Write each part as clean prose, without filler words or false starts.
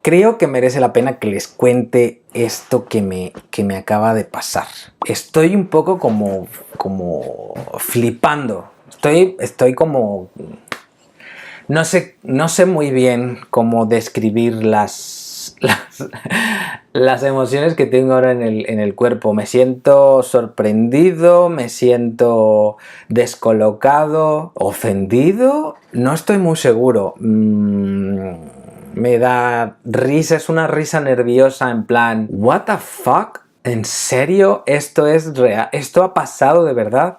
Creo que merece la pena que les cuente esto que me acaba de pasar. Estoy un poco como flipando. Estoy como... No sé muy bien cómo describir las emociones que tengo ahora en el cuerpo. Me siento sorprendido, me siento descolocado, ofendido. No estoy muy seguro. Me da risa, es una risa nerviosa en plan, ¿what the fuck? ¿En serio? ¿Esto es real? ¿Esto ha pasado de verdad?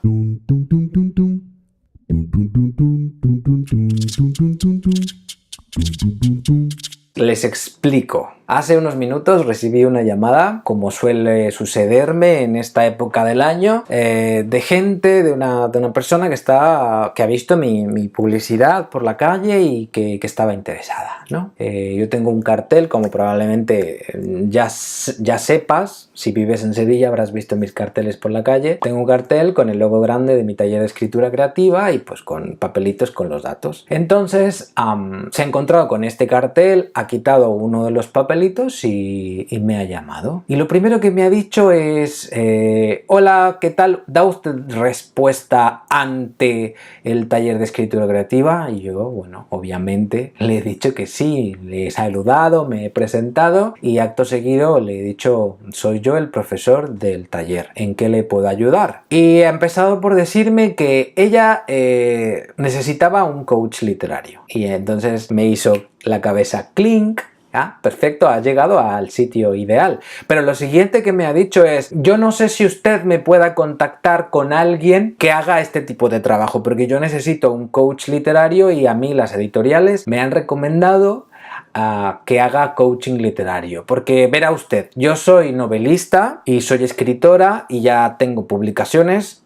Les explico. Hace unos minutos recibí una llamada, como suele sucederme en esta época del año, de gente, de una persona que ha visto mi publicidad por la calle y que estaba interesada, ¿no? Yo tengo un cartel, como probablemente ya sepas, si vives en Sevilla habrás visto mis carteles por la calle. Tengo un cartel con el logo grande de mi taller de escritura creativa y pues con papelitos con los datos. Entonces se ha encontrado con este cartel, ha quitado uno de los papelitos y me ha llamado. Y lo primero que me ha dicho es, hola, ¿qué tal? ¿Da usted respuesta ante el taller de escritura creativa? Y yo, bueno, obviamente le he dicho que sí, le he saludado, me he presentado y acto seguido le he dicho, soy yo el profesor del taller, ¿en qué le puedo ayudar? Y ha empezado por decirme que ella necesitaba un coach literario. Y entonces me hizo la cabeza clink. Ah, perfecto, ha llegado al sitio ideal. Pero lo siguiente que me ha dicho es, yo no sé si usted me pueda contactar con alguien que haga este tipo de trabajo, porque yo necesito un coach literario y a mí las editoriales me han recomendado que haga coaching literario, porque verá usted, yo soy novelista y soy escritora y ya tengo publicaciones.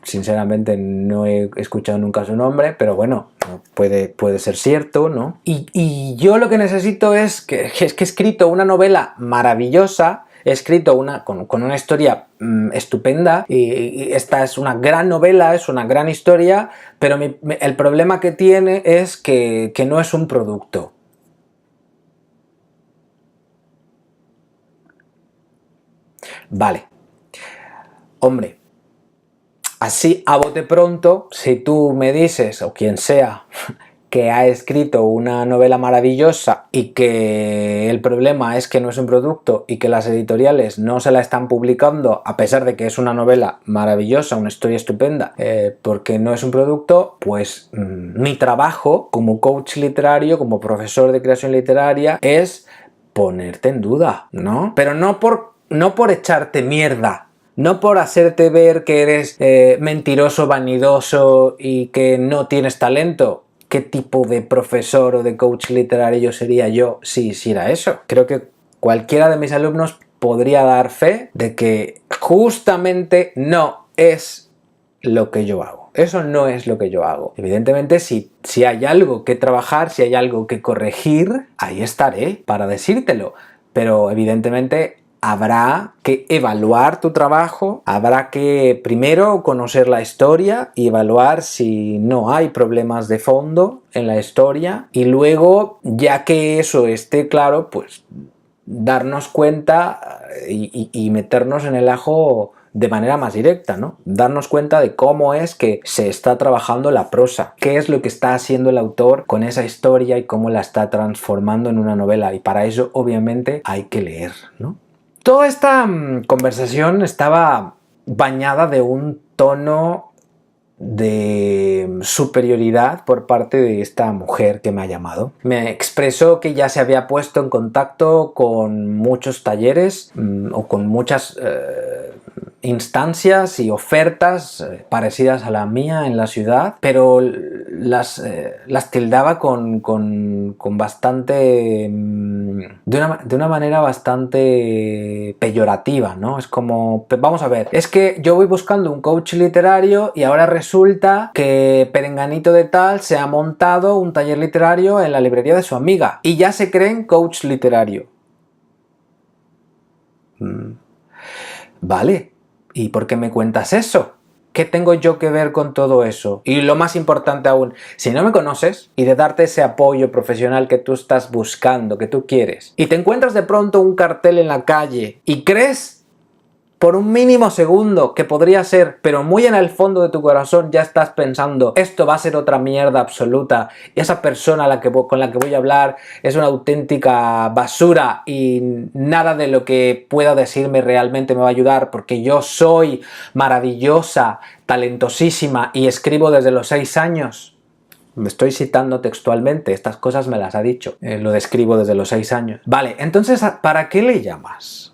Sinceramente no he escuchado nunca su nombre, pero bueno, puede ser cierto, ¿no? Y yo lo que necesito es que he escrito una novela maravillosa, he escrito con una historia estupenda y esta es una gran novela, es una gran historia, pero el problema que tiene es que no es un producto. Vale, hombre, así a bote pronto, si tú me dices, o quien sea, que ha escrito una novela maravillosa y que el problema es que no es un producto y que las editoriales no se la están publicando a pesar de que es una novela maravillosa, una historia estupenda, porque no es un producto, pues mi trabajo como coach literario, como profesor de creación literaria, es ponerte en duda, ¿no? Pero no por echarte mierda, no por hacerte ver que eres mentiroso, vanidoso y que no tienes talento. ¿Qué tipo de profesor o de coach literario sería yo si hiciera eso? Creo que cualquiera de mis alumnos podría dar fe de que justamente no es lo que yo hago. Eso no es lo que yo hago. Evidentemente, si hay algo que trabajar, si hay algo que corregir, ahí estaré para decírtelo. Pero evidentemente habrá que evaluar tu trabajo, habrá que primero conocer la historia y evaluar si no hay problemas de fondo en la historia y luego, ya que eso esté claro, pues darnos cuenta y meternos en el ajo de manera más directa, ¿no? Darnos cuenta de cómo es que se está trabajando la prosa, qué es lo que está haciendo el autor con esa historia y cómo la está transformando en una novela, y para eso obviamente hay que leer, ¿no? Toda esta conversación estaba bañada de un tono de superioridad por parte de esta mujer que me ha llamado. Me expresó que ya se había puesto en contacto con muchos talleres o con muchas instancias y ofertas parecidas a la mía en la ciudad, pero las tildaba con bastante... de una manera bastante peyorativa, ¿no? Es como, vamos a ver, es que yo voy buscando un coach literario y ahora resulta que perenganito de tal se ha montado un taller literario en la librería de su amiga y ya se creen coach literario. Vale, ¿y por qué me cuentas eso? ¿Qué tengo yo que ver con todo eso? Y lo más importante aún, si no me conoces y de darte ese apoyo profesional que tú estás buscando, que tú quieres, y te encuentras de pronto un cartel en la calle y crees por un mínimo segundo que podría ser, pero muy en el fondo de tu corazón ya estás pensando, esto va a ser otra mierda absoluta, y esa persona con la que voy a hablar es una auténtica basura y nada de lo que pueda decirme realmente me va a ayudar porque yo soy maravillosa, talentosísima y escribo desde los 6 años. Me estoy citando textualmente, estas cosas me las ha dicho, lo describo desde los 6 años. Vale, entonces, ¿para qué le llamas?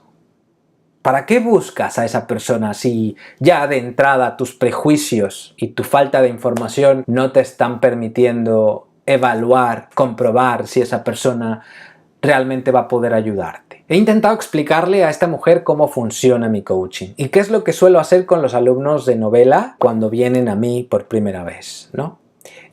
¿Para qué buscas a esa persona si ya de entrada tus prejuicios y tu falta de información no te están permitiendo evaluar, comprobar si esa persona realmente va a poder ayudarte? He intentado explicarle a esta mujer cómo funciona mi coaching y qué es lo que suelo hacer con los alumnos de novela cuando vienen a mí por primera vez, ¿no?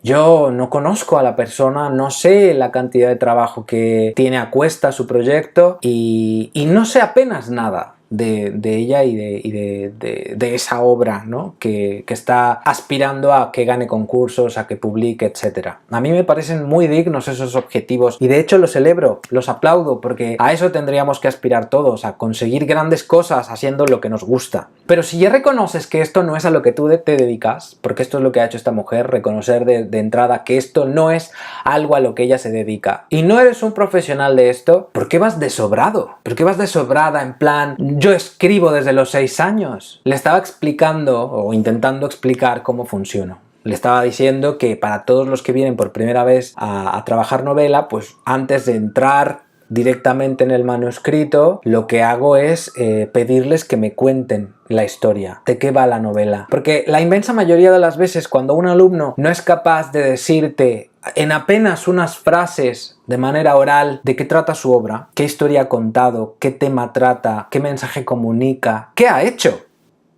Yo no conozco a la persona, no sé la cantidad de trabajo que tiene a cuesta su proyecto y no sé apenas nada de ella y de esa obra, ¿no? que está aspirando a que gane concursos, a que publique, etc. A mí me parecen muy dignos esos objetivos y de hecho los celebro, los aplaudo porque a eso tendríamos que aspirar todos, a conseguir grandes cosas haciendo lo que nos gusta. Pero si ya reconoces que esto no es a lo que tú te dedicas, porque esto es lo que ha hecho esta mujer, reconocer de entrada que esto no es algo a lo que ella se dedica y no eres un profesional de esto, ¿por qué vas de sobrado? ¿Por qué vas de sobrada en plan, yo escribo desde los 6 años? Le estaba explicando o intentando explicar cómo funciona. Le estaba diciendo que para todos los que vienen por primera vez a trabajar novela, pues antes de entrar directamente en el manuscrito, lo que hago es pedirles que me cuenten la historia, de qué va la novela. Porque la inmensa mayoría de las veces cuando un alumno no es capaz de decirte en apenas unas frases de manera oral de qué trata su obra, qué historia ha contado, qué tema trata, qué mensaje comunica, qué ha hecho,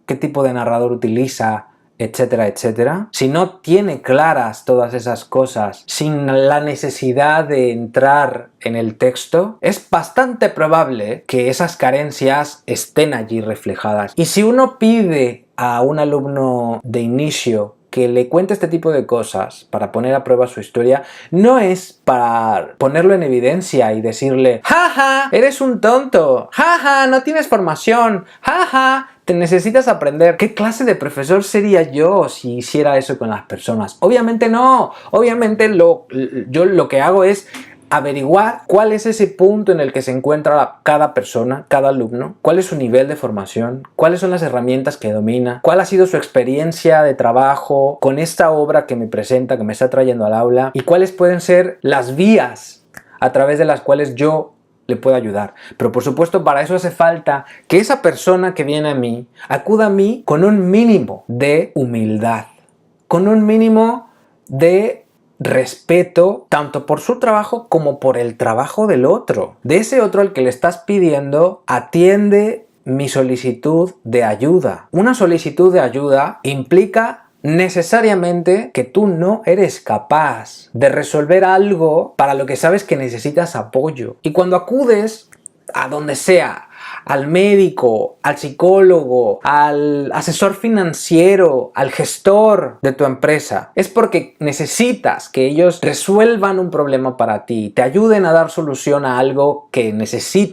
qué tipo de narrador utiliza, etcétera, etcétera. Si no tiene claras todas esas cosas, sin la necesidad de entrar en el texto, es bastante probable que esas carencias estén allí reflejadas. Y si uno pide a un alumno de inicio que le cuente este tipo de cosas para poner a prueba su historia, no es para ponerlo en evidencia y decirle ¡jaja! ¡Eres un tonto! ¡Jaja! ¡No tienes formación! ¡Jaja! Te necesitas aprender. ¿Qué clase de profesor sería yo si hiciera eso con las personas? Obviamente no. Obviamente yo lo que hago es averiguar cuál es ese punto en el que se encuentra cada persona, cada alumno, cuál es su nivel de formación, cuáles son las herramientas que domina, cuál ha sido su experiencia de trabajo con esta obra que me presenta, que me está trayendo al aula, y cuáles pueden ser las vías a través de las cuales yo le puedo ayudar. Pero por supuesto para eso hace falta que esa persona que viene a mí acuda a mí con un mínimo de humildad, con un mínimo de respeto tanto por su trabajo como por el trabajo del otro. De ese otro al que le estás pidiendo, atiende mi solicitud de ayuda. Una solicitud de ayuda implica necesariamente que tú no eres capaz de resolver algo para lo que sabes que necesitas apoyo. Y cuando acudes a donde sea, al médico, al psicólogo, al asesor financiero, al gestor de tu empresa, es porque necesitas que ellos resuelvan un problema para ti, te ayuden a dar solución a algo que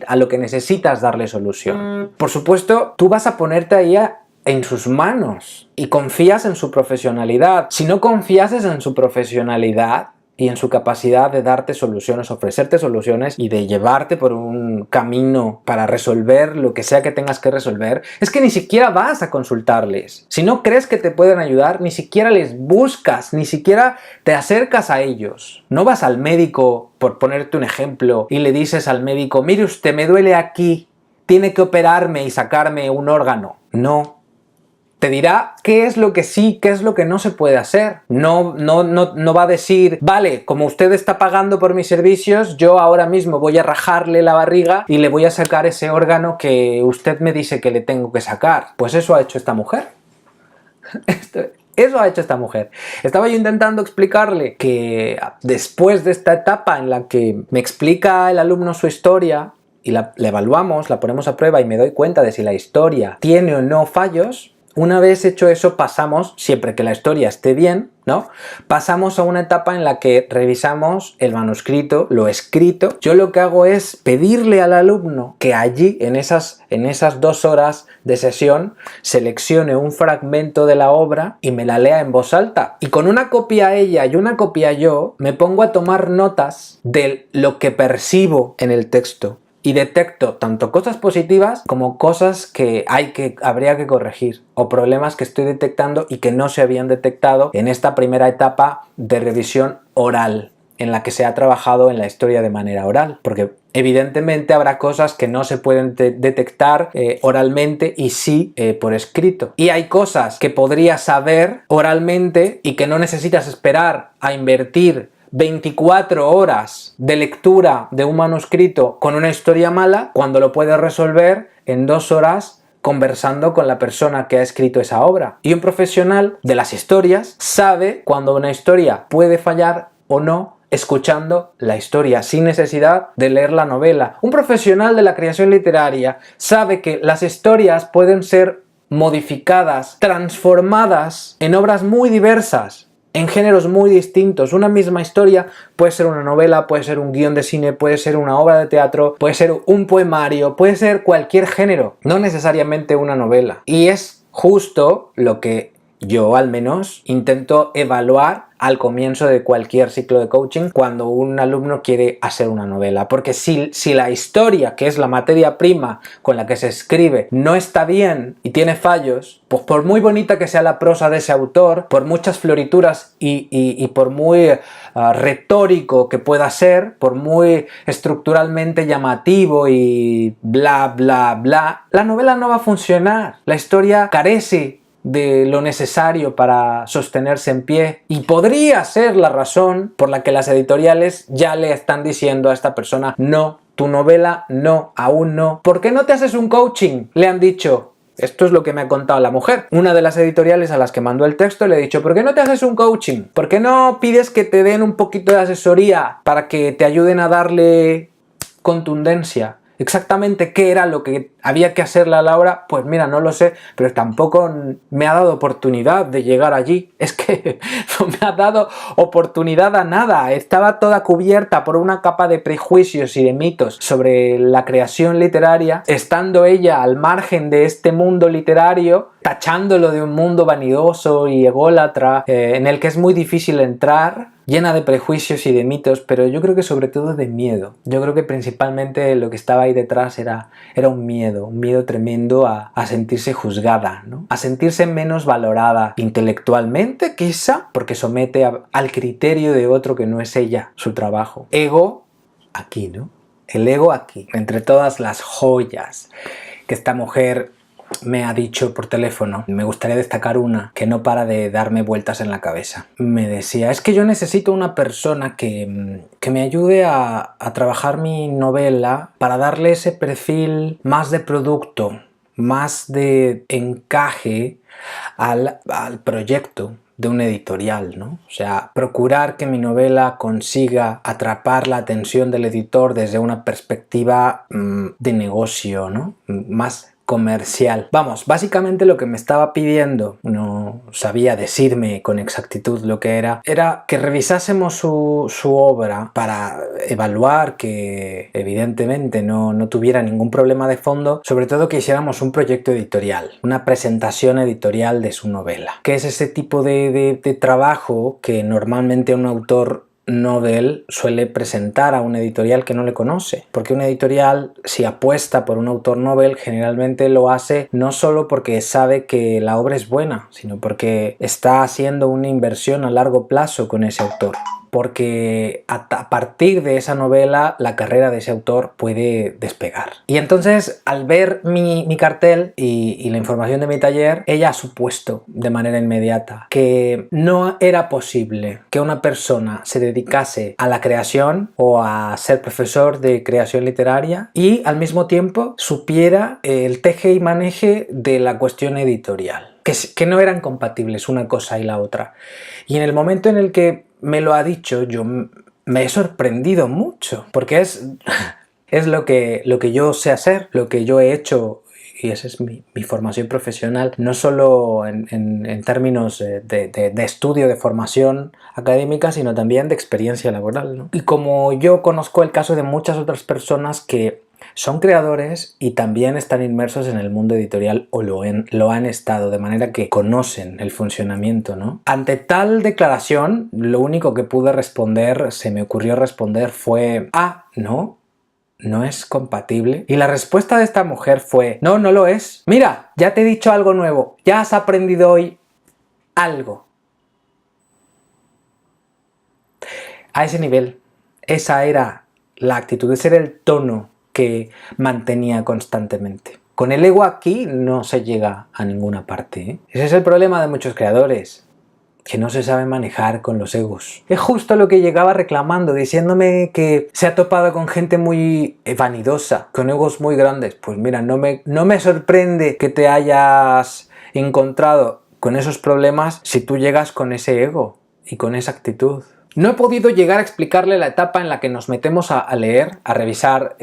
a lo que necesitas darle solución. Por supuesto, tú vas a ponerte ahí en sus manos y confías en su profesionalidad. Si no confiases en su profesionalidad y en su capacidad de darte soluciones, ofrecerte soluciones y de llevarte por un camino para resolver lo que sea que tengas que resolver, es que ni siquiera vas a consultarles. Si no crees que te pueden ayudar, ni siquiera les buscas, ni siquiera te acercas a ellos. No vas al médico, por ponerte un ejemplo, y le dices al médico, mire usted, me duele aquí, tiene que operarme y sacarme un órgano. No. Te dirá qué es lo que sí, qué es lo que no se puede hacer. No va a decir, vale, como usted está pagando por mis servicios, yo ahora mismo voy a rajarle la barriga y le voy a sacar ese órgano que usted me dice que le tengo que sacar. Pues eso ha hecho esta mujer. Eso ha hecho esta mujer. Estaba yo intentando explicarle que después de esta etapa en la que me explica el alumno su historia y la evaluamos, la ponemos a prueba y me doy cuenta de si la historia tiene o no fallos, Una vez hecho eso, pasamos, siempre que la historia esté bien, ¿no? Pasamos a una etapa en la que revisamos el manuscrito, lo escrito. Yo lo que hago es pedirle al alumno que allí, en esas 2 horas de sesión, seleccione un fragmento de la obra y me la lea en voz alta. Y con una copia ella y una copia yo, me pongo a tomar notas de lo que percibo en el texto. Y detecto tanto cosas positivas como cosas que habría que corregir, o problemas que estoy detectando y que no se habían detectado en esta primera etapa de revisión oral, en la que se ha trabajado en la historia de manera oral, porque evidentemente habrá cosas que no se pueden detectar oralmente y sí por escrito. Y hay cosas que podrías saber oralmente y que no necesitas esperar a invertir 24 horas de lectura de un manuscrito con una historia mala, cuando lo puedes resolver en 2 horas conversando con la persona que ha escrito esa obra. Y un profesional de las historias sabe cuando una historia puede fallar o no escuchando la historia, sin necesidad de leer la novela. Un profesional de la creación literaria sabe que las historias pueden ser modificadas, transformadas en obras muy diversas, en géneros muy distintos. Una misma historia puede ser una novela, puede ser un guión de cine, puede ser una obra de teatro, puede ser un poemario, puede ser cualquier género, no necesariamente una novela. Y es justo lo que yo, al menos, intento evaluar al comienzo de cualquier ciclo de coaching cuando un alumno quiere hacer una novela. Porque si la historia, que es la materia prima con la que se escribe, no está bien y tiene fallos, pues por muy bonita que sea la prosa de ese autor, por muchas florituras y por muy retórico que pueda ser, por muy estructuralmente llamativo y bla bla bla, la novela no va a funcionar. La historia carece de lo necesario para sostenerse en pie, y podría ser la razón por la que las editoriales ya le están diciendo a esta persona: no, tu novela no, aún no. ¿Por qué no te haces un coaching?, le han dicho. Esto es lo que me ha contado la mujer. Una de las editoriales a las que mandó el texto le he dicho: ¿por qué no te haces un coaching? ¿Por qué no pides que te den un poquito de asesoría para que te ayuden a darle contundencia? Exactamente qué era lo que había que hacerle a Laura, pues mira, no lo sé, pero tampoco me ha dado oportunidad de llegar allí. Es que no me ha dado oportunidad a nada. Estaba toda cubierta por una capa de prejuicios y de mitos sobre la creación literaria, estando ella al margen de este mundo literario, tachándolo de un mundo vanidoso y ególatra, en el que es muy difícil entrar, llena de prejuicios y de mitos, pero yo creo que sobre todo de miedo. Yo creo que principalmente lo que estaba ahí detrás era un miedo tremendo a sentirse juzgada, ¿no? A sentirse menos valorada intelectualmente, quizá, porque somete al criterio de otro que no es ella, su trabajo. Ego aquí, ¿no? El ego aquí, entre todas las joyas que esta mujer me ha dicho por teléfono. Me gustaría destacar una que no para de darme vueltas en la cabeza. Me decía: es que yo necesito una persona que me ayude a trabajar mi novela para darle ese perfil más de producto, más de encaje al proyecto de un editorial, ¿no? O sea, procurar que mi novela consiga atrapar la atención del editor desde una perspectiva de negocio, ¿no? Más comercial. Vamos, básicamente lo que me estaba pidiendo, no sabía decirme con exactitud lo que era que revisásemos su obra para evaluar que evidentemente no tuviera ningún problema de fondo, sobre todo que hiciéramos un proyecto editorial, una presentación editorial de su novela, que es ese tipo de trabajo que normalmente un autor novel suele presentar a un editorial que no le conoce, porque un editorial, si apuesta por un autor novel, generalmente lo hace no solo porque sabe que la obra es buena, sino porque está haciendo una inversión a largo plazo con ese autor, porque a partir de esa novela la carrera de ese autor puede despegar. Y entonces, al ver mi cartel y la información de mi taller, ella ha supuesto de manera inmediata que no era posible que una persona se dedicase a la creación o a ser profesor de creación literaria y al mismo tiempo supiera el teje y maneje de la cuestión editorial, que no eran compatibles una cosa y la otra. Y en el momento en el que me lo ha dicho, yo me he sorprendido mucho, porque es lo que yo sé hacer, lo que yo he hecho y esa es mi formación profesional, no solo en términos de estudio, de formación académica, sino también de experiencia laboral, ¿no? Y como yo conozco el caso de muchas otras personas que son creadores y también están inmersos en el mundo editorial o lo han estado, de manera que conocen el funcionamiento, ¿no? Ante tal declaración, lo único que pude responder, se me ocurrió responder fue: no es compatible. Y la respuesta de esta mujer fue: no lo es. Mira, ya te he dicho algo nuevo, ya has aprendido hoy algo. A ese nivel, esa era la actitud, ese era el tono que mantenía constantemente. Con el ego aquí no se llega a ninguna parte, ¿eh? Ese es el problema de muchos creadores, que no se saben manejar con los egos. Es justo lo que llegaba reclamando, diciéndome que se ha topado con gente muy vanidosa, con egos muy grandes. Pues mira, no me sorprende que te hayas encontrado con esos problemas si tú llegas con ese ego y con esa actitud. No he podido llegar a explicarle la etapa en la que nos metemos a leer, a revisar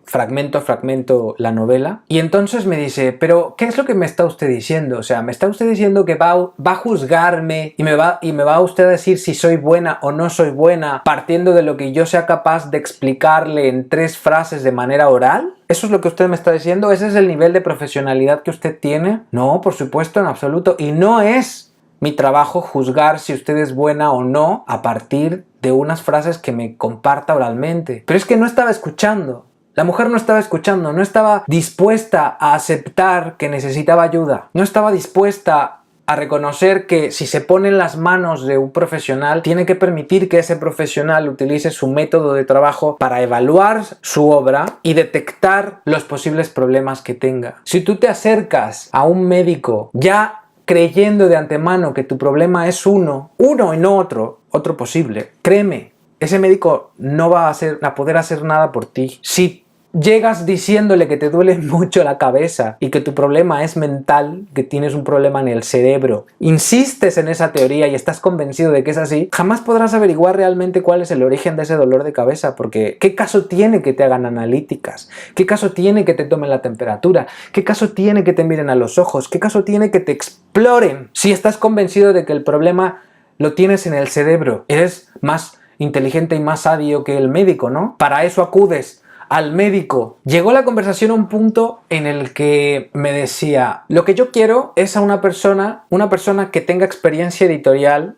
fragmento a fragmento la novela, y entonces me dice: pero ¿qué es lo que me está usted diciendo? O sea, ¿me está usted diciendo que va a juzgarme y me va usted a decir si soy buena o no soy buena partiendo de lo que yo sea capaz de explicarle en 3 frases de manera oral? ¿Eso es lo que usted me está diciendo? ¿Ese es el nivel de profesionalidad que usted tiene? No, por supuesto, en absoluto. Y no es mi trabajo juzgar si usted es buena o no a partir de unas frases que me comparta oralmente. Pero es que no estaba escuchando. La mujer no estaba escuchando, no estaba dispuesta a aceptar que necesitaba ayuda. No estaba dispuesta a reconocer que si se pone en las manos de un profesional, tiene que permitir que ese profesional utilice su método de trabajo para evaluar su obra y detectar los posibles problemas que tenga. Si tú te acercas a un médico ya creyendo de antemano que tu problema es uno y no otro posible, créeme, ese médico no va a poder hacer nada por ti. Si llegas diciéndole que te duele mucho la cabeza y que tu problema es mental, que tienes un problema en el cerebro, insistes en esa teoría y estás convencido de que es así, jamás podrás averiguar realmente cuál es el origen de ese dolor de cabeza, porque ¿qué caso tiene que te hagan analíticas? ¿Qué caso tiene que te tomen la temperatura? ¿Qué caso tiene que te miren a los ojos? ¿Qué caso tiene que te exploren si estás convencido de que el problema lo tienes en el cerebro? Eres más inteligente y más sabio que el médico, ¿no? Para eso acudes al médico. Llegó la conversación a un punto en el que me decía: lo que yo quiero es a una persona que tenga experiencia editorial,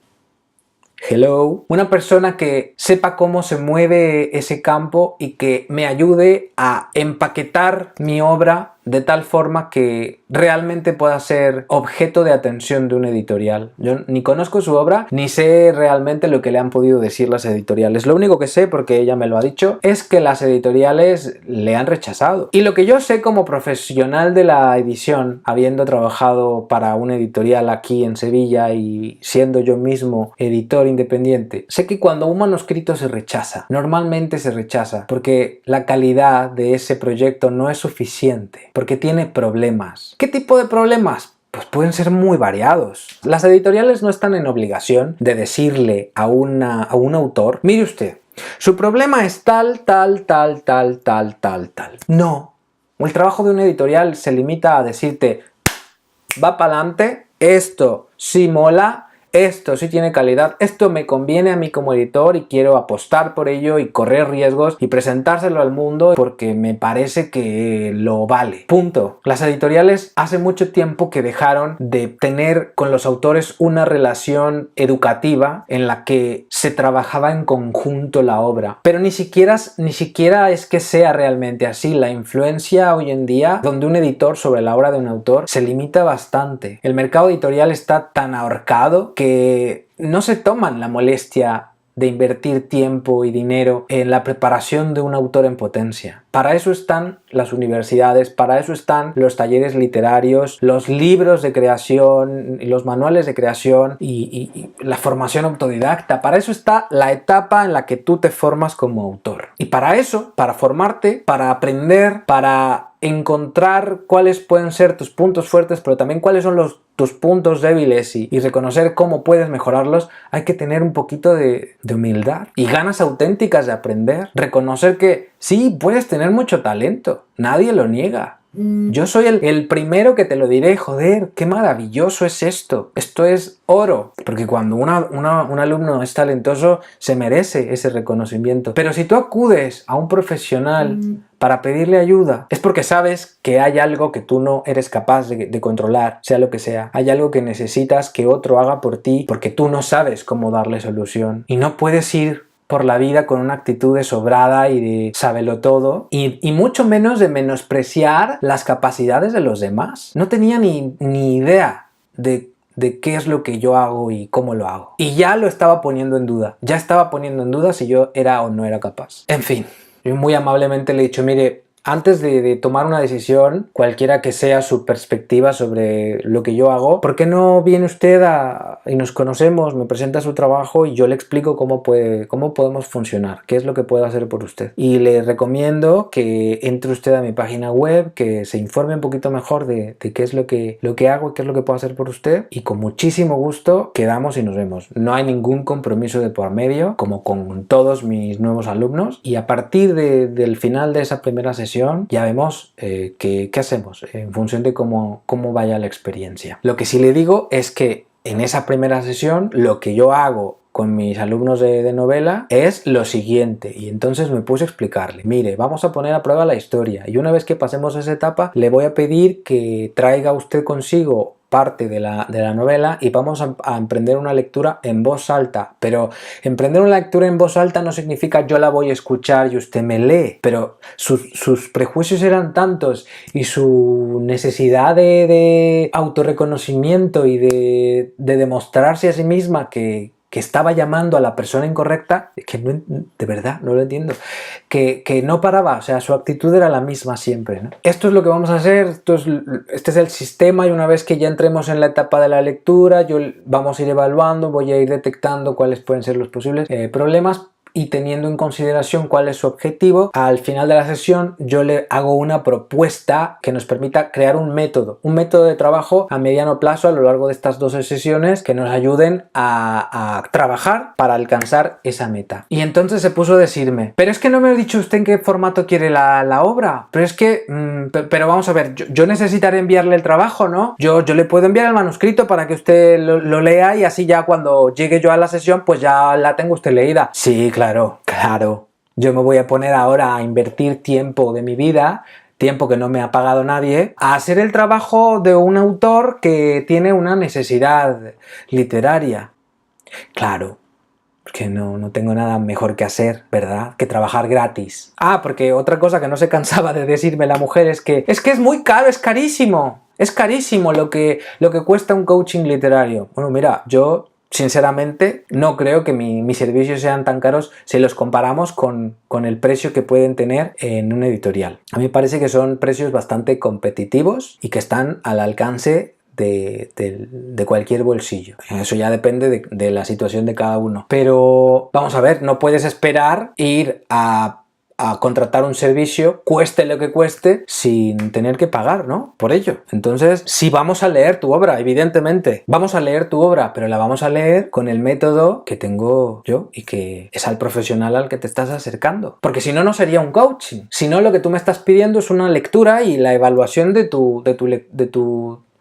una persona que sepa cómo se mueve ese campo y que me ayude a empaquetar mi obra de tal forma que realmente pueda ser objeto de atención de un editorial. Yo ni conozco su obra, ni sé realmente lo que le han podido decir las editoriales. Lo único que sé, porque ella me lo ha dicho, es que las editoriales le han rechazado. Y lo que yo sé como profesional de la edición, habiendo trabajado para una editorial aquí en Sevilla y siendo yo mismo editor independiente, sé que cuando un manuscrito se rechaza, normalmente se rechaza porque la calidad de ese proyecto no es suficiente, porque tiene problemas. ¿Qué tipo de problemas? Pues pueden ser muy variados. Las editoriales no están en obligación de decirle a un autor: mire usted, su problema es tal. No. El trabajo de una editorial se limita a decirte: va para adelante, esto sí mola, esto sí tiene calidad, esto me conviene a mí como editor y quiero apostar por ello y correr riesgos y presentárselo al mundo porque me parece que lo vale. Punto. Las editoriales hace mucho tiempo que dejaron de tener con los autores una relación educativa en la que se trabajaba en conjunto la obra. Pero ni siquiera es que sea realmente así. La influencia hoy en día, donde un editor sobre la obra de un autor, se limita bastante. El mercado editorial está tan ahorcado que no se toman la molestia de invertir tiempo y dinero en la preparación de un autor en potencia. Para eso están las universidades, para eso están los talleres literarios, los libros de creación, los manuales de creación y la formación autodidacta. Para eso está la etapa en la que tú te formas como autor. Y para eso, para formarte, para aprender, para encontrar cuáles pueden ser tus puntos fuertes, pero también cuáles son tus puntos débiles y reconocer cómo puedes mejorarlos, hay que tener un poquito de humildad y ganas auténticas de aprender. Reconocer que sí, puedes tener mucho talento, nadie lo niega. Yo soy el primero que te lo diré, joder, qué maravilloso es esto. Esto es oro. Porque cuando un alumno es talentoso, se merece ese reconocimiento. Pero si tú acudes a un profesional para pedirle ayuda, es porque sabes que hay algo que tú no eres capaz de controlar, sea lo que sea. Hay algo que necesitas que otro haga por ti porque tú no sabes cómo darle solución. Y no puedes ir por la vida con una actitud de sobrada y de sábelo todo y mucho menos de menospreciar las capacidades de los demás. No tenía ni idea de qué es lo que yo hago y cómo lo hago. Y ya lo estaba poniendo en duda. Ya estaba poniendo en duda si yo era o no era capaz. En fin, yo muy amablemente le he dicho, mire, antes de tomar una decisión, cualquiera que sea su perspectiva sobre lo que yo hago, ¿por qué no viene usted y nos conocemos, me presenta su trabajo y yo le explico cómo podemos funcionar, qué es lo que puedo hacer por usted? Y le recomiendo que entre usted a mi página web, que se informe un poquito mejor de qué es lo que hago y qué es lo que puedo hacer por usted, y con muchísimo gusto quedamos y nos vemos. No hay ningún compromiso de por medio, como con todos mis nuevos alumnos, y a partir del final de esa primera sesión ya vemos qué hacemos en función de cómo vaya la experiencia. Lo que sí le digo es que en esa primera sesión lo que yo hago con mis alumnos de novela es lo siguiente, y entonces me puse a explicarle, mire, vamos a poner a prueba la historia y una vez que pasemos esa etapa le voy a pedir que traiga usted consigo parte de la novela y vamos a emprender una lectura en voz alta. Pero emprender una lectura en voz alta no significa yo la voy a escuchar y usted me lee, pero sus prejuicios eran tantos y su necesidad de autorreconocimiento y de demostrarse a sí misma que estaba llamando a la persona incorrecta, que no, de verdad no lo entiendo, que no paraba, o sea, su actitud era la misma siempre, ¿no? Esto es lo que vamos a hacer, este es el sistema, y una vez que ya entremos en la etapa de la lectura, vamos a ir evaluando, voy a ir detectando cuáles pueden ser los posibles problemas, y teniendo en consideración cuál es su objetivo, al final de la sesión yo le hago una propuesta que nos permita crear un método de trabajo a mediano plazo a lo largo de estas 12 sesiones que nos ayuden a trabajar para alcanzar esa meta. Y entonces se puso a decirme, pero es que no me ha dicho usted en qué formato quiere la obra, pero es que, pero vamos a ver, yo necesitaré enviarle el trabajo, ¿no? Yo le puedo enviar el manuscrito para que usted lo lea y así ya cuando llegue yo a la sesión pues ya la tengo usted leída. Sí, claro. Yo me voy a poner ahora a invertir tiempo de mi vida, tiempo que no me ha pagado nadie, a hacer el trabajo de un autor que tiene una necesidad literaria. Claro, porque no tengo nada mejor que hacer, ¿verdad? Que trabajar gratis. Ah, porque otra cosa que no se cansaba de decirme la mujer es que es muy caro, es carísimo. Es carísimo lo que cuesta un coaching literario. Bueno, mira, yo sinceramente no creo que mis servicios sean tan caros si los comparamos con el precio que pueden tener en un editorial. A mí me parece que son precios bastante competitivos y que están al alcance de cualquier bolsillo. Eso ya depende de la situación de cada uno. Pero vamos a ver, no puedes esperar ir a contratar un servicio, cueste lo que cueste, sin tener que pagar, ¿no? Por ello. Entonces, sí, vamos a leer tu obra, evidentemente. Vamos a leer tu obra, pero la vamos a leer con el método que tengo yo y que es al profesional al que te estás acercando. Porque si no, no sería un coaching. Si no, lo que tú me estás pidiendo es una lectura y la evaluación de tu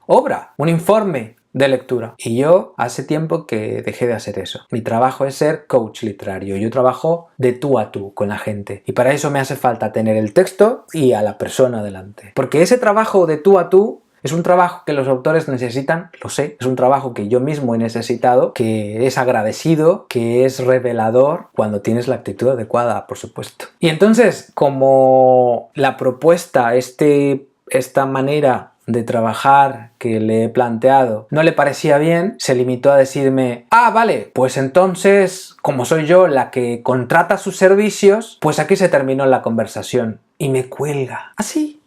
obra, un informe de lectura. Y yo hace tiempo que dejé de hacer eso. Mi trabajo es ser coach literario. Yo trabajo de tú a tú con la gente. Y para eso me hace falta tener el texto y a la persona delante. Porque ese trabajo de tú a tú es un trabajo que los autores necesitan, lo sé. Es un trabajo que yo mismo he necesitado, que es agradecido, que es revelador cuando tienes la actitud adecuada, por supuesto. Y entonces, como la propuesta, esta manera de trabajar que le he planteado no le parecía bien, se limitó a decirme, ah, vale, pues entonces, como soy yo la que contrata sus servicios, pues aquí se terminó la conversación. Y me cuelga. Así.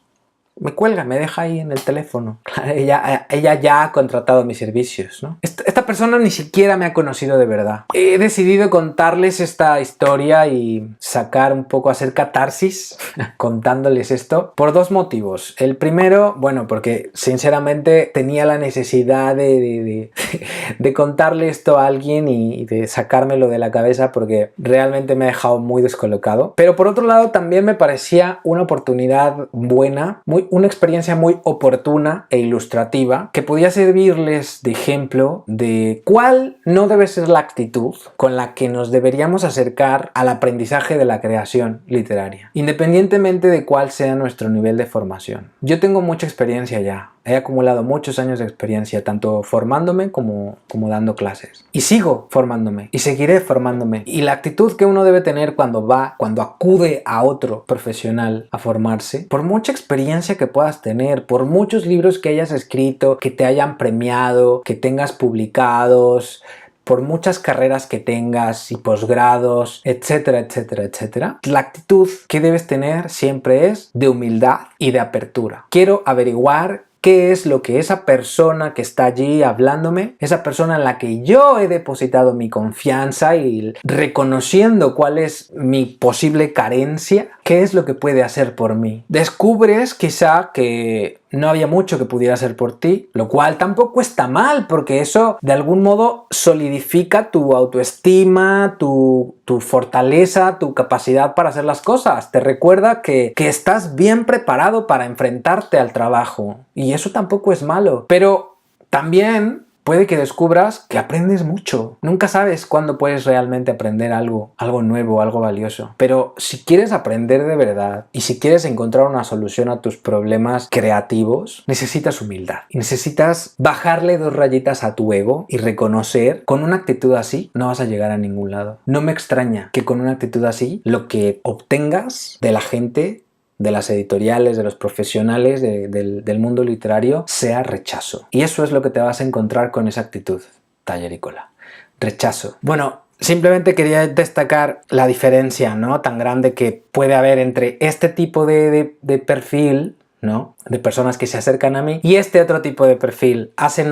me cuelga, me deja ahí en el teléfono. Ella ya ha contratado mis servicios, ¿no? Esta persona ni siquiera me ha conocido de verdad. He decidido contarles esta historia y sacar un poco, hacer catarsis contándoles esto por dos motivos. El primero, bueno, porque sinceramente tenía la necesidad de contarle esto a alguien y de sacármelo de la cabeza porque realmente me ha dejado muy descolocado. Pero por otro lado también me parecía una oportunidad buena, una experiencia muy oportuna e ilustrativa que podía servirles de ejemplo de cuál no debe ser la actitud con la que nos deberíamos acercar al aprendizaje de la creación literaria, independientemente de cuál sea nuestro nivel de formación. Yo tengo mucha experiencia ya. He acumulado muchos años de experiencia, tanto formándome como dando clases. Y sigo formándome y seguiré formándome. Y la actitud que uno debe tener cuando acude a otro profesional a formarse, por mucha experiencia que puedas tener, por muchos libros que hayas escrito, que te hayan premiado, que tengas publicados, por muchas carreras que tengas y posgrados, etcétera, etcétera, etcétera, la actitud que debes tener siempre es de humildad y de apertura. Quiero averiguar qué es lo que esa persona que está allí hablándome, esa persona en la que yo he depositado mi confianza y reconociendo cuál es mi posible carencia, qué es lo que puede hacer por mí. Descubres quizá que no había mucho que pudiera hacer por ti, lo cual tampoco está mal, porque eso de algún modo solidifica tu autoestima, tu fortaleza, tu capacidad para hacer las cosas. Te recuerda que estás bien preparado para enfrentarte al trabajo. Y eso tampoco es malo. Pero también puede que descubras que aprendes mucho. Nunca sabes cuándo puedes realmente aprender algo nuevo, algo valioso. Pero si quieres aprender de verdad y si quieres encontrar una solución a tus problemas creativos, necesitas humildad. Y necesitas bajarle 2 rayitas a tu ego y reconocer, con una actitud así no vas a llegar a ningún lado. No me extraña que con una actitud así lo que obtengas de la gente, de las editoriales, de los profesionales del mundo literario, sea rechazo. Y eso es lo que te vas a encontrar con esa actitud, Tallericola. Rechazo. Bueno, simplemente quería destacar la diferencia, ¿no?, tan grande que puede haber entre este tipo de perfil, ¿no?, de personas que se acercan a mí, y este otro tipo de perfil. Hace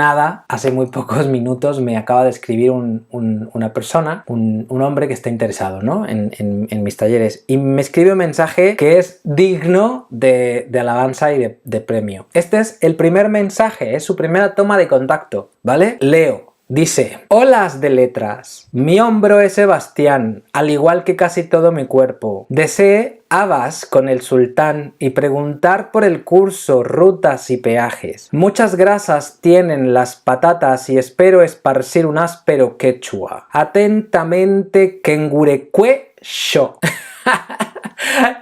muy pocos minutos me acaba de escribir una persona, un hombre que está interesado, ¿no?, en mis talleres, y me escribe un mensaje que es digno de alabanza y de premio. Este es el primer mensaje, es su primera toma de contacto, ¿vale? Leo. Dice: holas de letras, mi hombro es Sebastián, al igual que casi todo mi cuerpo. Deseé habas con el sultán y preguntar por el curso, rutas y peajes. Muchas grasas tienen las patatas y espero esparcir un áspero quechua. Atentamente, Kengurecue Sho.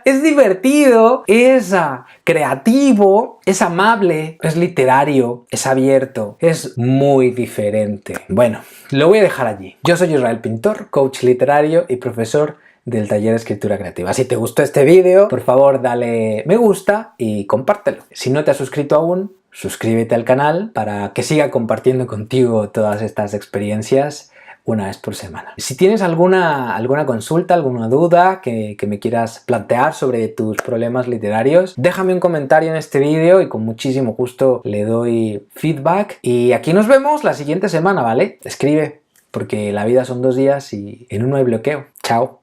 Es divertido, es creativo, es amable, es literario, es abierto, es muy diferente. Bueno, lo voy a dejar allí. Yo soy Israel Pintor, coach literario y profesor del taller de escritura creativa. Si te gustó este vídeo, por favor dale me gusta y compártelo. Si no te has suscrito aún, suscríbete al canal para que siga compartiendo contigo todas estas experiencias una vez por semana. Si tienes alguna consulta, alguna duda que me quieras plantear sobre tus problemas literarios, déjame un comentario en este vídeo y con muchísimo gusto le doy feedback. Y aquí nos vemos la siguiente semana, ¿vale? Escribe, porque la vida son 2 días y en uno hay bloqueo. ¡Chao!